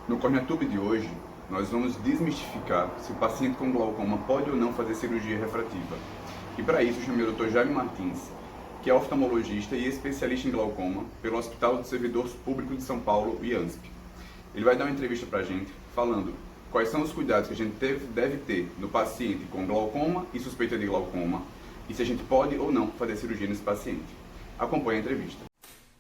No CorneaTube de hoje, nós vamos desmistificar se o paciente com glaucoma pode ou não fazer cirurgia refrativa. E para isso, eu chamei o Dr. Jaime Martins, que é oftalmologista e especialista em glaucoma pelo Hospital do Servidor Público de São Paulo, IANSP. Ele vai dar uma entrevista para a gente falando quais são os cuidados que a gente deve ter no paciente com glaucoma e suspeita de glaucoma e se a gente pode ou não fazer cirurgia nesse paciente. Acompanhe a entrevista.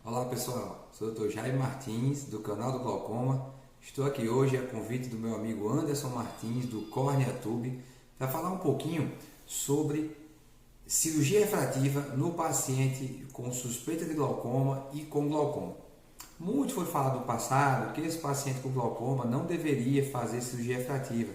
Olá pessoal, sou o Dr. Jaime Martins, do canal do Glaucoma. Estou aqui hoje a convite do meu amigo Anderson Martins, do CorneaTube, para falar um pouquinho sobre cirurgia refrativa no paciente com suspeita de glaucoma e com glaucoma. Muito foi falado no passado que esse paciente com glaucoma não deveria fazer cirurgia refrativa,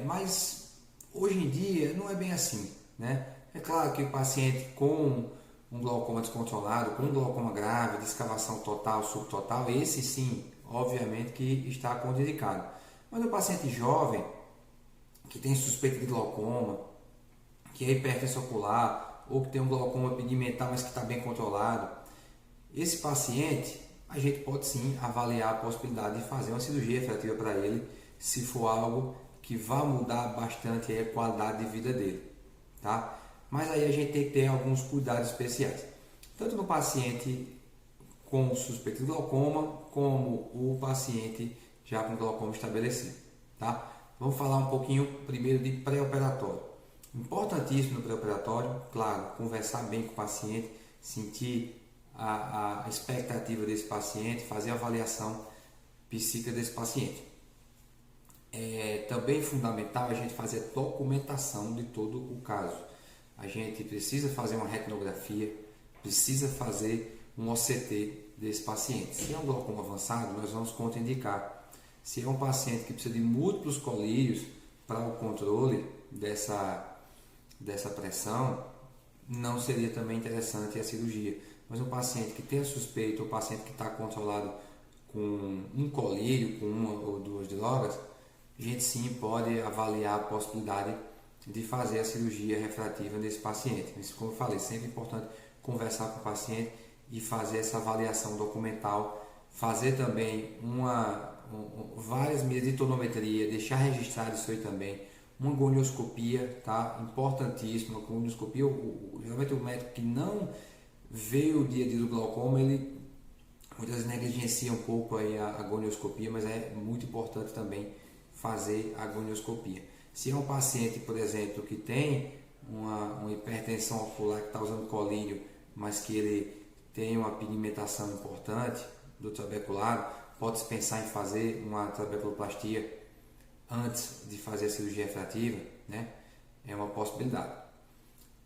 mas hoje em dia não é bem assim, né? É claro que o paciente com um glaucoma descontrolado, com um glaucoma grave, de escavação total, subtotal, esse sim, obviamente que está contraindicado. Mas o paciente jovem, que tem suspeita de glaucoma, que é hipertensão ocular, ou que tem um glaucoma pigmentar, mas que está bem controlado, esse paciente, a gente pode sim avaliar a possibilidade de fazer uma cirurgia refrativa para ele, se for algo que vá mudar bastante a qualidade de vida dele, tá? Mas aí a gente tem que ter alguns cuidados especiais, tanto no paciente com suspeita de glaucoma, como o paciente já com glaucoma estabelecido, tá? Vamos falar um pouquinho primeiro de pré-operatório. Importantíssimo no pré-operatório, claro, conversar bem com o paciente, sentir a expectativa desse paciente, fazer a avaliação psíquica desse paciente. É também fundamental a gente fazer a documentação de todo o caso. A gente precisa fazer uma retinografia, precisa fazer um OCT desse paciente. Se é um glaucoma avançado, nós vamos contraindicar. Se é um paciente que precisa de múltiplos colírios para o controle dessa pressão, não seria também interessante a cirurgia. Mas um paciente que tem a suspeita, ou paciente que está controlado com um colírio, com uma ou duas drogas, a gente sim pode avaliar a possibilidade de fazer a cirurgia refrativa desse paciente. Mas, como eu falei, sempre é importante conversar com o paciente e fazer essa avaliação documental, fazer também várias medidas de tonometria, deixar registrado isso aí também, uma gonioscopia, tá? Importantíssimo, a gonioscopia, geralmente o médico que não vê o dia a dia do glaucoma, ele muitas vezes negligencia um pouco aí a gonioscopia, mas é muito importante também fazer a gonioscopia. Se é um paciente, por exemplo, que tem uma hipertensão ocular, que está usando colírio, mas que ele tem uma pigmentação importante do trabeculado, pode-se pensar em fazer uma trabeculoplastia antes de fazer a cirurgia refrativa, né? É uma possibilidade.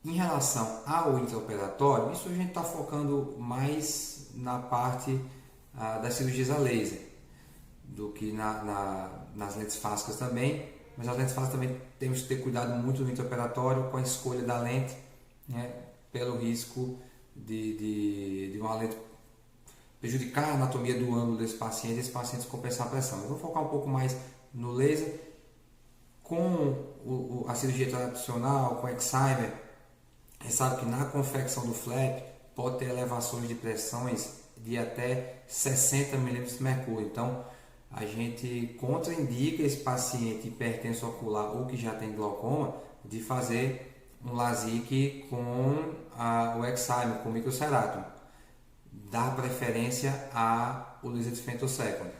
Em relação ao intraoperatório, isso a gente está focando mais na parte das cirurgias a laser, do que nas lentes fásicas também, mas as lentes fásicas também temos que ter cuidado muito no intraoperatório com a escolha da lente, né? Pelo risco de uma lente prejudicar a anatomia do ângulo desse paciente e esse paciente descompensar a pressão. Eu vou focar um pouco mais no laser. Com a cirurgia tradicional, com Excimer, a gente sabe que na confecção do flap pode ter elevações de pressões de até 60 milímetros de mercúrio. Então, a gente contraindica esse paciente hipertenso ocular ou que já tem glaucoma de fazer um LASIK com o Excimer, com o microceratum. Dá preferência ao laser de femtosecond,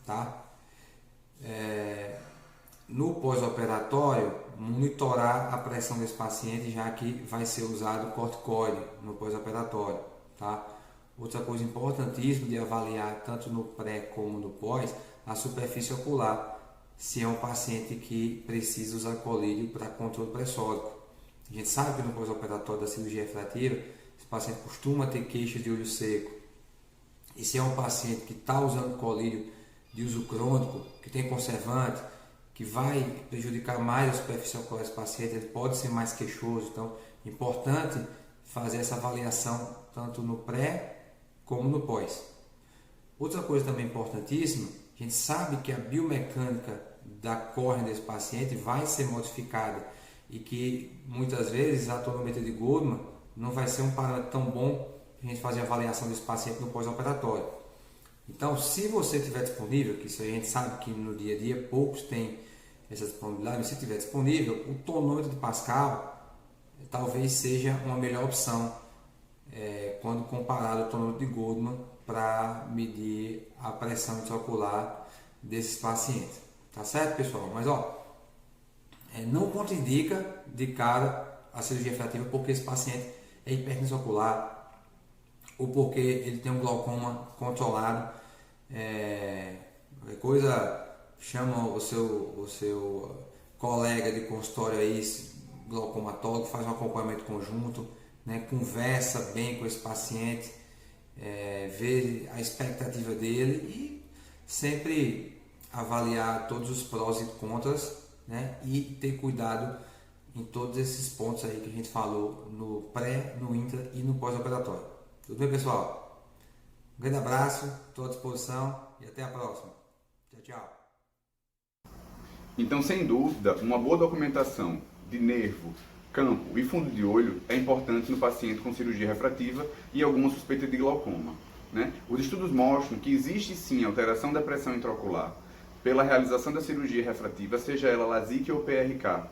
tá? No pós-operatório, monitorar a pressão desse paciente, já que vai ser usado corticoide no pós-operatório, tá? Outra coisa importantíssima de avaliar, tanto no pré como no pós, a superfície ocular, se é um paciente que precisa usar colírio para controle pressórico. A gente sabe que no pós-operatório da cirurgia refrativa, esse paciente costuma ter queixas de olho seco. E se é um paciente que está usando colírio de uso crônico, que tem conservante, que vai prejudicar mais a superfície ocular desse paciente, ele pode ser mais queixoso. Então, é importante fazer essa avaliação tanto no pré como no pós. Outra coisa também importantíssima, a gente sabe que a biomecânica da córnea desse paciente vai ser modificada e que muitas vezes a tonometria de Goldman não vai ser um parâmetro tão bom para a gente fazer a avaliação desse paciente no pós-operatório. Então, se você tiver disponível, que isso a gente sabe que no dia a dia poucos têm essa disponibilidade, mas se tiver disponível, o tonômetro de Pascal talvez seja uma melhor opção quando comparado ao tonômetro de Goldman para medir a pressão intraocular desses pacientes. Tá certo, pessoal? Mas não contraindica de cara a cirurgia refrativa porque esse paciente é hipertensão ocular ou porque ele tem um glaucoma controlado. Coisa, chama o seu colega de consultório aí, glaucomatólogo, faz um acompanhamento conjunto, né, conversa bem com esse paciente, vê a expectativa dele e sempre avaliar todos os prós e contras, né, e ter cuidado em todos esses pontos aí que a gente falou no pré, no intra e no pós-operatório. Tudo bem, pessoal? Um grande abraço, estou à disposição e até a próxima. Tchau, tchau. Então, sem dúvida, uma boa documentação de nervo, campo e fundo de olho é importante no paciente com cirurgia refrativa e alguma suspeita de glaucoma, né? Os estudos mostram que existe sim alteração da pressão intraocular pela realização da cirurgia refrativa, seja ela LASIK ou PRK,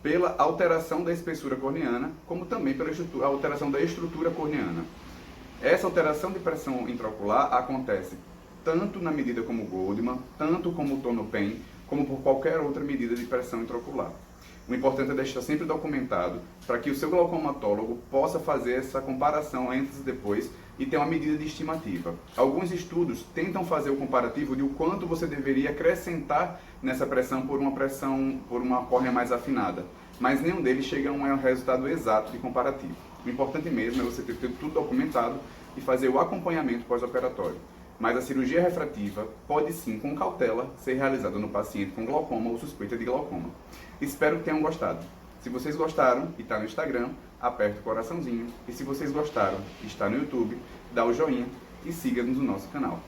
pela alteração da espessura corneana, como também pela alteração da estrutura corneana. Essa alteração de pressão intraocular acontece tanto na medida como Goldman, tanto como o Tono-Pen, como por qualquer outra medida de pressão intraocular. O importante é deixar sempre documentado para que o seu glaucomatólogo possa fazer essa comparação antes e depois e ter uma medida de estimativa. Alguns estudos tentam fazer o comparativo de o quanto você deveria acrescentar nessa pressão por uma córnea mais afinada, mas nenhum deles chega a um resultado exato de comparativo. O importante mesmo é você ter tudo documentado e fazer o acompanhamento pós-operatório. Mas a cirurgia refrativa pode sim, com cautela, ser realizada no paciente com glaucoma ou suspeita de glaucoma. Espero que tenham gostado. Se vocês gostaram e está no Instagram, aperta o coraçãozinho. E se vocês gostaram e está no YouTube, dá o joinha e siga-nos no nosso canal.